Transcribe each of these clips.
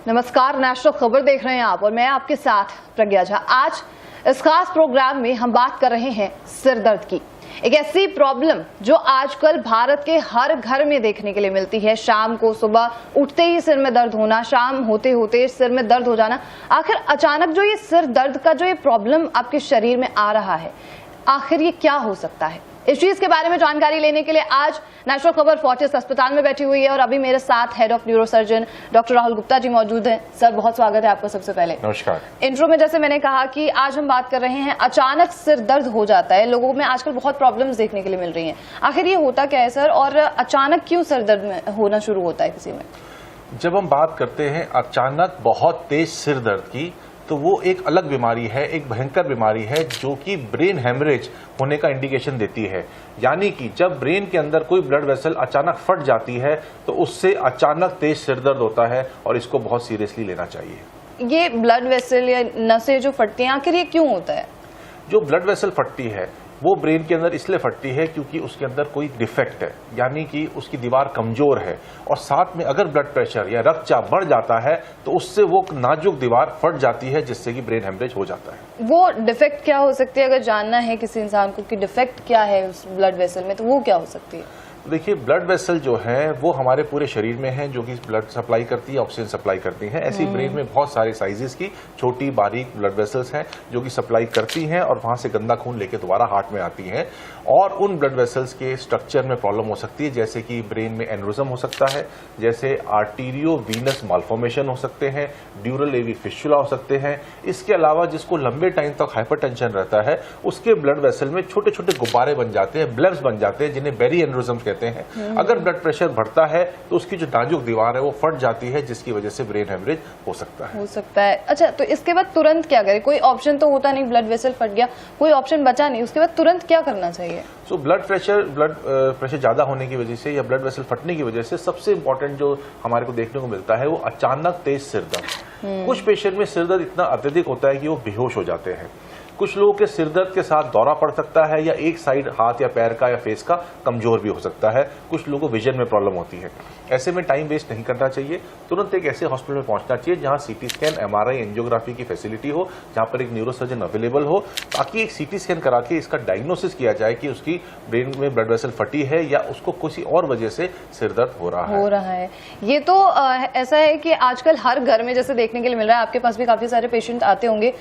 नमस्कार, नेशनल खबर देख रहे हैं आप और मैं आपके साथ प्रज्ञा झा। आज इस खास प्रोग्राम में हम बात कर रहे हैं सिर दर्द की, एक ऐसी प्रॉब्लम जो आजकल भारत के हर घर में देखने के लिए मिलती है। शाम को सुबह उठते ही सिर में दर्द होना, शाम होते होते सिर में दर्द हो जाना। आखिर अचानक जो ये सिर दर्द का जो ये प्रॉब्लम आपके शरीर में आ रहा है, आखिर ये क्या हो सकता है? इस चीज के बारे में जानकारी लेने के लिए आज नेशनल खबर फोर्टिस अस्पताल में बैठी हुई है और अभी मेरे साथ head of neurosurgeon doctor Rahul Gupta ji मौजूद हैं। सर, बहुत स्वागत है आपका। सबसे पहले नमस्कार। इंट्रो में जैसे मैंने कहा कि आज हम बात कर रहे हैं अचानक सिर दर्द हो जाता है। लोगों में आजकल बहुत प्रॉब्लम्स देखने के लिए मिल रही हैं। आखिर ये होता क्या है सर, और अचानक क्यों सिर दर्द होना शुरू होता है किसी में? जब हम बात करते हैं अचानक बहुत तेज सिर दर्द की, तो वो एक अलग बीमारी है, एक भयंकर बीमारी है जो कि ब्रेन हेमरेज होने का इंडिकेशन देती है। यानी कि जब ब्रेन के अंदर कोई ब्लड वेसल अचानक फट जाती है तो उससे अचानक तेज सिर दर्द होता है और इसको बहुत सीरियसली लेना चाहिए। ये ब्लड वेसल या नसें जो फटती हैं, आखिर ये क्यों होता है? जो ब्लड वेसल फटती है वो ब्रेन के अंदर इसलिए फटती है क्योंकि उसके अंदर कोई डिफेक्ट है, यानी कि उसकी दीवार कमजोर है। और साथ में अगर ब्लड प्रेशर या रक्तचाप बढ़ जाता है तो उससे वो नाजुक दीवार फट जाती है, जिससे कि ब्रेन हेमरेज हो जाता है। वो डिफेक्ट क्या हो सकती है? अगर जानना है किसी इंसान को कि डिफेक्ट क्या है उस ब्लड वेसल में, तो वो क्या हो सकती है? देखिए, ब्लड वेसल जो है वो हमारे पूरे शरीर में है, जो कि ब्लड सप्लाई करती है, ऑक्सीजन सप्लाई करती है। ऐसी ब्रेन में बहुत सारे साइजेस की छोटी बारीक ब्लड वेसल्स हैं जो कि सप्लाई करती हैं और वहां से गंदा खून लेके दोबारा हार्ट में आती हैं। और उन ब्लड वेसल्स के स्ट्रक्चर में प्रॉब्लम हो सकती है, जैसे कि ब्रेन में एनोरिज्म हो सकता है, जैसे आर्टीरियो वीनस मालफॉर्मेशन हो सकते हैं, ड्यूरल एवी फिस्टुला हो सकते हैं। इसके अलावा जिसको लंबे टाइम तक हाइपरटेंशन रहता है, उसके ब्लड वेसल में छोटे छोटे गुब्बारे बन जाते हैं, ब्लब्स बन जाते हैं, जिन्हें बेरी एनोरिज्म कहते हैं। अगर ब्लड प्रेशर बढ़ता है तो उसकी जो नाजुक दीवार है वो फट जाती है, जिसकी वजह से ब्रेन हेमरेज हो सकता है। अच्छा, तो इसके बाद तुरंत क्या करें? कोई ऑप्शन तो होता नहीं, ब्लड वेसल फट गया, कोई ऑप्शन बचा नहीं, उसके बाद तुरंत क्या करना चाहिए? सो ब्लड प्रेशर ज्यादा होने की वजह से या ब्लड वेसल फटने की वजह से सबसे इंपॉर्टेंट जो हमारे को देखने को मिलता है वो अचानक तेज सिर दर्द। कुछ पेशेंट में सिर दर्द इतना अत्यधिक होता है कि वो बेहोश हो जाते हैं। कुछ लोगों के सिर दर्द के साथ दौरा पड़ सकता है या एक साइड हाथ या पैर का या फेस का कमजोर भी हो सकता है। कुछ लोगों को विजन में प्रॉब्लम होती है। ऐसे में टाइम वेस्ट नहीं करना चाहिए, तुरंत एक ऐसे हॉस्पिटल में पहुंचना चाहिए जहां सीटी स्कैन, एमआरआई, एंजियोग्राफी की फैसिलिटी हो, जहां पर एक न्यूरोसर्जन अवेलेबल हो, ताकि एक सीटी स्कैन करा के इसका डायग्नोसिस किया जाए कि उसकी ब्रेन में ब्लड वेसल फटी है या उसको किसी और वजह से सिर दर्द हो रहा है। ये तो ऐसा है कि आजकल हर घर में जैसे देखने के लिए मिल रहा है, आपके पास भी काफी सारे पेशेंट आते होंगे।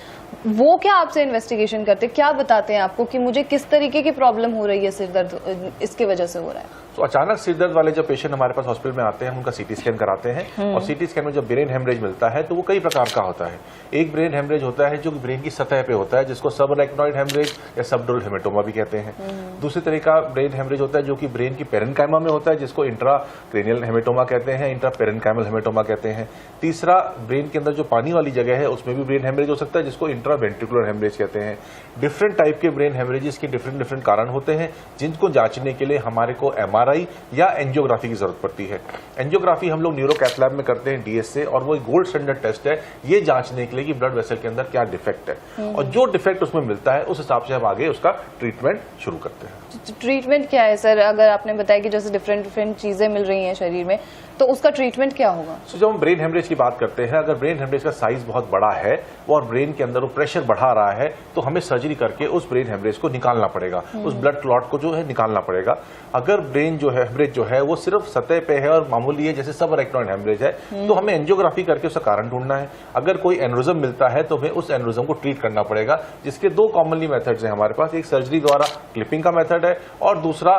वो क्या आपसे इन्वेस्टिगेशन करते, क्या बताते हैं आपको कि मुझे किस तरीके की प्रॉब्लम हो रही है, सिर दर्द इसकी वजह से हो रहा है? तो अचानक सिर दर्द वाले जब पेशेंट हमारे पास हॉस्पिटल में आते हैं, हम उनका सीटी स्कैन कराते हैं और सीटी स्कैन में जब ब्रेन हेमरेज मिलता है तो वो कई प्रकार का होता है। एक ब्रेन हेमरेज होता है जो ब्रेन की सतह पे होता है, जिसको सबअरेक्नॉइड हेमरेज या सबडुरल हेमेटोमा भी कहते हैं। दूसरी तरह का ब्रेन हेमरेज होता है जो कि ब्रेन की पेरेन्काइमा में होता है, जिसको इंट्राक्रेनियल हेमेटोमा कहते हैं, इंट्रापेरेन्काइमल हेमेटोमा कहते हैं। तीसरा, ब्रेन के अंदर जो पानी वाली जगह है उसमें भी ब्रेन हेमरेज हो सकता है, जिसको इंट्रावेंट्रिकुलर हेमरेज कहते हैं। डिफरेंट टाइप के ब्रेन हेमरेजेस के डिफरेंट कारण होते हैं, जिनको जांचने के लिए हमारे को एमआरआई या एंजियोग्राफी की जरूरत पड़ती है। एंजियोग्राफी हम लोग न्यूरो कैथ लैब में करते हैं डीएस से, और वो एक गोल्ड स्टैंडर्ड टेस्ट है ये जांचने के लिए कि ब्लड वेसल के अंदर क्या डिफेक्ट है, और जो डिफेक्ट उसमें मिलता है उस हिसाब से हम आगे उसका ट्रीटमेंट शुरू करते हैं। ट्रीटमेंट क्या है सर? अगर आपने बताया कि जैसे डिफरेंट चीजें मिल रही हैं शरीर में, तो उसका ट्रीटमेंट क्या होगा? जब हम ब्रेन हेमरेज की बात करते हैं, अगर ब्रेन हेमरेज का साइज बहुत बड़ा है और ब्रेन के अंदर वो प्रेशर बढ़ा रहा है, तो हमें सर्जरी करके उस ब्रेन हेमरेज को निकालना पड़ेगा, उस ब्लड क्लॉट को जो है निकालना पड़ेगा। अगर ब्रेन जो है हेमरेज जो है वो सिर्फ सतह पे है और मामूली है, जैसे सबअरेक्नॉइड हेमरेज है, तो हमें एंजियोग्राफी करके उसका कारण ढूंढना है। अगर कोई एनोरिज्म मिलता है तो हमें उस एनोरिज्म को ट्रीट करना पड़ेगा, जिसके दो कॉमनली मेथड्स हैं हमारे पास। एक सर्जरी द्वारा क्लिपिंग का मेथड है और दूसरा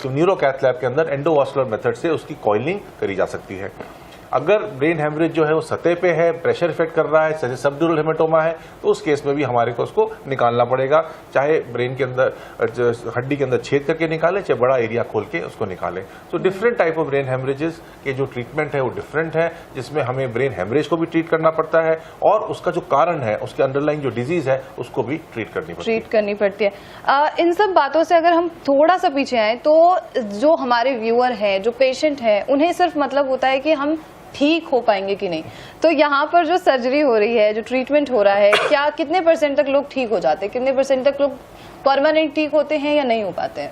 न्यूरो कैथ लैब के अंदर एंडोवास्कुलर मेथड से उसकी कॉइलिंग करी जा सकती है। अगर ब्रेन हेमरेज जो है वो सतह पे है, प्रेशर इफेक्ट कर रहा है, जैसे सबड्यूरल हेमेटोमा है, तो उस केस में भी हमारे को उसको निकालना पड़ेगा, चाहे ब्रेन के अंदर हड्डी के अंदर छेद करके निकाले, चाहे बड़ा एरिया खोल के उसको निकाले। तो different type of brain haemorrhages के जो ट्रीटमेंट है वो डिफरेंट है, जिसमें हमें ब्रेन हेमरेज को भी ट्रीट करना पड़ता है और उसका जो कारण है, उसके अंडरलाइन जो डिजीज है उसको भी ट्रीट करनी पड़ती है। इन सब बातों से अगर हम थोड़ा सा पीछे आए, तो जो हमारे व्यूअर है, जो पेशेंट है, उन्हें सिर्फ मतलब होता है कि हम ठीक हो पाएंगे कि नहीं। तो यहाँ पर जो सर्जरी हो रही है, जो ट्रीटमेंट हो रहा है, क्या कितने % तक लोग ठीक हो जाते हैं? कितने % तक लोग परमानेंट ठीक होते हैं या नहीं हो पाते हैं?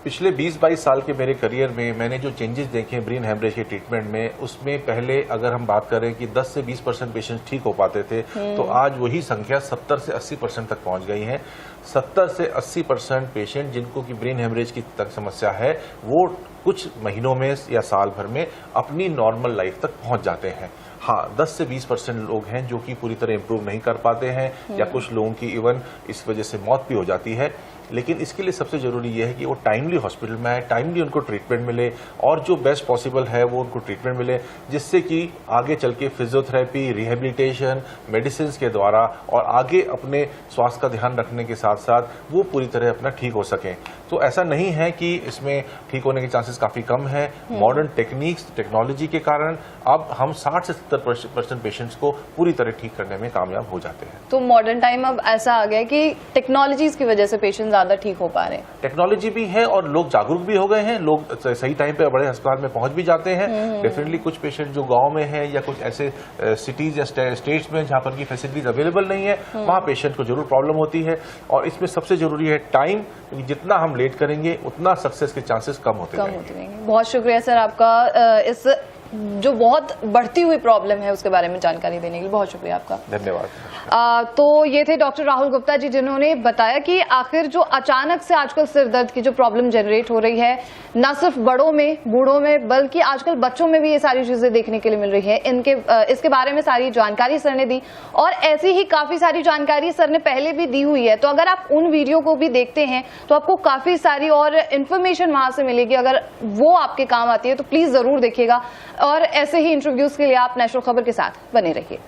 पिछले 20-22 साल के मेरे करियर में मैंने जो चेंजेस देखे हैं ब्रेन हेमरेज के ट्रीटमेंट में, उसमें पहले अगर हम बात करें कि 10 से 20% पेशेंट्स ठीक हो पाते थे, तो आज वही संख्या 70 से 80% तक पहुंच गई है। 70 से 80% पेशेंट जिनको कि ब्रेन हेमरेज की समस्या है, वो कुछ महीनों में या साल भर में अपनी नॉर्मल लाइफ तक पहुंच जाते हैं। हाँ, 10 से 20% लोग हैं जो कि पूरी तरह इंप्रूव नहीं कर पाते हैं, या कुछ लोगों की इवन इस वजह से मौत भी हो जाती है। लेकिन इसके लिए सबसे जरूरी यह है कि वो टाइमली हॉस्पिटल में आए, टाइमली उनको ट्रीटमेंट मिले, और जो बेस्ट पॉसिबल है वो उनको ट्रीटमेंट मिले, जिससे कि आगे चल के फिजियोथेरेपी, रिहेबिलिटेशन, मेडिसिन के द्वारा और आगे अपने स्वास्थ्य का ध्यान रखने के साथ साथ वो पूरी तरह अपना ठीक हो सकें। तो ऐसा नहीं है कि इसमें ठीक होने के चांसेस काफी कम है। मॉडर्न टेक्निक्स, टेक्नोलॉजी के कारण अब हम 60 से 70% पेशेंट्स को पूरी तरह ठीक करने में कामयाब हो जाते हैं। तो मॉडर्न टाइम अब ऐसा आ गया कि टेक्नोलॉजीज की वजह से पेशेंट ज्यादा ठीक हो पा रहे हैं। टेक्नोलॉजी भी है और लोग जागरूक भी हो गए हैं, लोग सही टाइम पे बड़े अस्पताल में पहुंच भी जाते हैं। डेफिनेटली कुछ पेशेंट जो गांव में हैं या कुछ ऐसे सिटीज या स्टेट्स में जहां पर की फैसिलिटीज अवेलेबल नहीं है, वहां पेशेंट को जरूर प्रॉब्लम होती है। और इसमें सबसे जरूरी है टाइम, क्योंकि जितना हम लेट करेंगे उतना सक्सेस के चांसेस कम होते जाएंगे। बहुत शुक्रिया सर आपका, इस जो बहुत बढ़ती हुई प्रॉब्लम है उसके बारे में जानकारी देने के लिए बहुत शुक्रिया आपका। धन्यवाद। तो ये थे डॉक्टर राहुल गुप्ता जी, जिन्होंने बताया कि आखिर जो अचानक से आजकल सिर दर्द की जो प्रॉब्लम जनरेट हो रही है, न सिर्फ बड़ों में, बूढ़ों में, बल्कि आजकल बच्चों में भी ये सारी चीजें देखने के लिए मिल रही है। इसके बारे में सारी जानकारी सर ने दी, और ऐसी ही काफी सारी जानकारी सर ने पहले भी दी हुई है। तो अगर आप उन वीडियो को भी देखते हैं तो आपको काफी सारी और इन्फॉर्मेशन वहां से मिलेगी। अगर वो आपके काम आती है तो प्लीज जरूर देखिएगा, और ऐसे ही इंटरव्यूज के लिए आप नेशनल खबर के साथ बने रहिए।